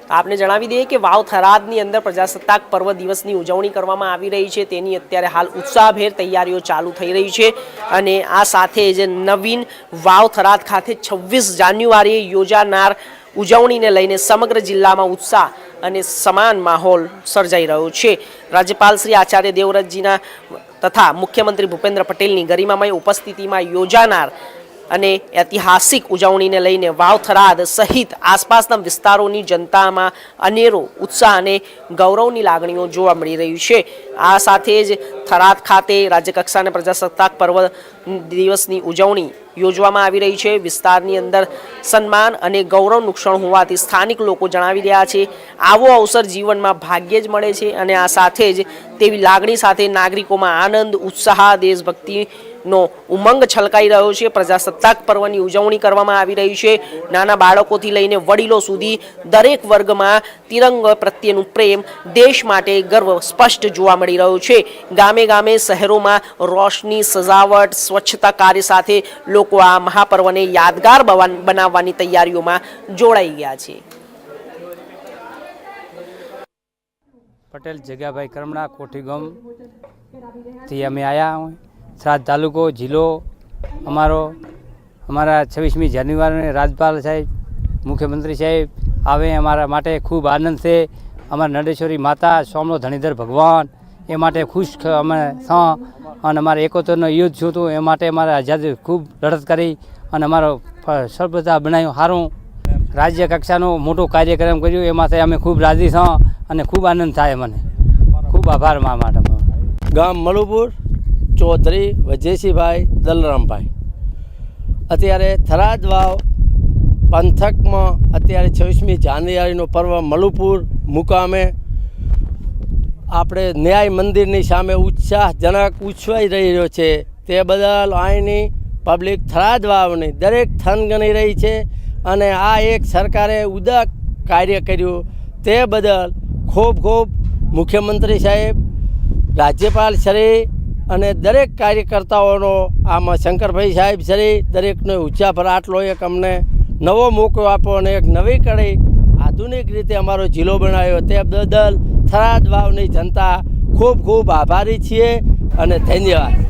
आपने जणावी दीए कि वाव थरादनी अंदर प्रजासत्ताक पर्व दिवसनी उजवणी करवामां आवी रही छे। तेनी अत्यारे हाल उत्साहभेर तैयारीओ चालू थई रही छे अने आ साथे ज नवीन वाव थराद खाते 26 जान्युआरीए योजानार उजवणीने लईने समग्र जिल्लामां उत्साह अने समान माहोल सर्जाई रह्यो छे। राज्यपाल श्री आचार्य देवव्रतजीना तथा मुख्यमंत्री भूपेन्द्र पटेलनी गरिमामय उपस्थितिमां योजानार અને ऐतिहासिक उजवણીને લઈને વાવ થરાદ સહિત આસપાસના વિસ્તારોની જનતામાં અનેરો ઉત્સાહ અને ગૌરવની લાગણીઓ જોવા મળી રહી છે। આ સાથે જ થરાદ ખાતે રાજ્યકક્ષાના પ્રજાસત્તાક પર્વ દિવસની ઉજવણી યોજવામાં આવી રહી છે। વિસ્તારની અંદર સન્માન અને ગૌરવનું ક્ષણ હોવાથી સ્થાનિક લોકો જણાવી રહ્યા છે આવો અવસર જીવનમાં ભાગ્યે જ મળે છે અને આ સાથે જ તેવી લાગણી સાથે નાગરિકોમાં આનંદ ઉત્સાહ દેશભક્તિ નો ઉમંગ છલકાઈ રહ્યો છે। પ્રજાસત્તાક પર્વની ઉજવણી કરવામાં આવી રહી છે। નાના બાળકોથી લઈને વડીલો સુધી દરેક વર્ગમાં તિરંગા પ્રત્યેનું પ્રેમ દેશ માટે ગર્વ સ્પષ્ટ જોવા મળી રહ્યો છે। ગામે ગામે શહેરોમાં રોશની સજાવટ સ્વચ્છતા કાર્ય સાથે લોકો આ મહાપર્વને યાદગાર બનાવવાની તૈયારીઓમાં જોડાઈ ગયા છે। પટેલ જગ્યાભાઈ કરમણા કોઠીગામ થી અમે આયા હું થરાદ तालुको जिलो अमारा 26मी जान्युआरी राज्यपाल साहेब मुख्यमंत्री साहेब आवे अमारा माटे खूब आनंद से अमारा नडेश्वरी माता सोमलो धणीधर भगवान ए माटे खुश अमे छां अने अमारा 71 युद्ध थयुं हतुं ए माटे अमारा आजादी खूब लड़त करी अने अमारो सर्वप्रथा बनाव्युं सारूं राज्य कक्षानो मोटो कार्यक्रम कर्यो ए माटे अमे खूब राजी छां अने खूब आनंद थाय मने खूब आभार मा माटे। गाम मलुपुर चौधरी वजेसी भाई दलराम भाई अत्यारे थराद वाव पंथक में अत्यारे 26मी जान्युआरी पर्व मलुपुर मुकामे आपणे न्याय मंदिर सामे उत्साहजनक उछवाई रह्यो छे। ते बदल आईनी पब्लिक थराद वावनी दरेक थन गणी रही है अने आ एक सरकारे उदक कार्य कर्युं ते बदल खूब खूब मुख्यमंत्री साहेब राज्यपाल श्री અને દરેક કાર્યકર્તાઓનો આમાં શંકરભાઈ સાહેબ શ્રી દરેકનો ઉત્સાહ પર આટલો એક અમને નવો મોકો આપો અને એક નવી કડી આધુનિક રીતે અમારો જિલ્લો બનાવ્યો તે બદલ થરાદ વાવની જનતા ખૂબ ખૂબ આભારી છીએ અને ધન્યવાદ।